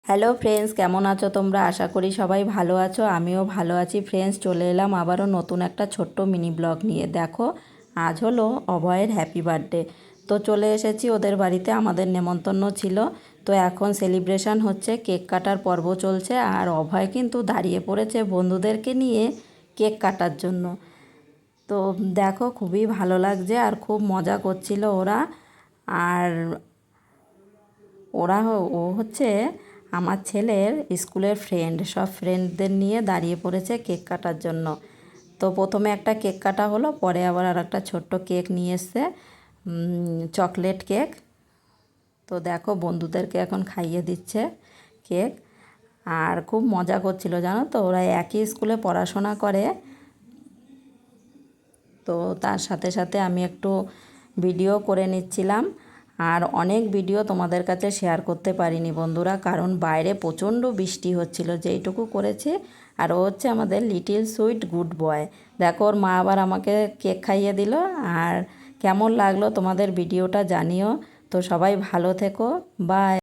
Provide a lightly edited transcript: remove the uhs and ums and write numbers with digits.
Hello friends, কেমন আছো তোমরা? আশা করি সবাই ভালো আছো। আমিও ভালো আছি ফ্রেন্ডস। চলে এলাম আবারও নতুন একটা ছোট্ট মিনি ব্লগ নিয়ে। দেখো, আজ হলো অভয়ের হ্যাপি বার্থডে। তো চলে এসেছি ওদের বাড়িতে, আমাদের নেমন্তন্ন ছিল। তো এখন সেলিব্রেশন হচ্ছে, কেক কাটার পর্ব চলছে। আর অভয় কিন্তু দাঁড়িয়ে পড়েছে বন্ধুদেরকে নিয়ে কেক কাটার জন্য। তো দেখো, খুবই ভালো লাগছে আর খুব মজা করছিল ওরা। আর ও হচ্ছে আমার ছেলের স্কুলের ফ্রেন্ড, সব ফ্রেন্ডদের নিয়ে দাঁড়িয়ে পড়েছে কেক কাটার জন্য। তো প্রথমে একটা কেক কাটা হলো, পরে আবার আর একটা ছোট্ট কেক নিয়ে এসছে, চকলেট কেক। তো দেখো, বন্ধুদেরকে এখন খাইয়ে দিচ্ছে কেক। আর খুব মজা করছিল, জানো তো, ওরা একই স্কুলে পড়াশোনা করে। তো তার সাথে সাথে আমি একটু ভিডিও করে নিচ্ছিলাম। আর অনেক ভিডিও তোমাদের কাছে শেয়ার করতে পারিনি বন্ধুরা, কারণ বাইরে প্রচণ্ড বৃষ্টি হচ্ছিল। যেইটুকু করেছি। আর ও হচ্ছে আমাদের লিটিল সুইট গুড বয়। দেখো, ওর মা আবার আমাকে কেক খাইয়ে দিল। আর কেমন লাগলো তোমাদের ভিডিওটা জানিও। তো সবাই ভালো থেকো, বাই।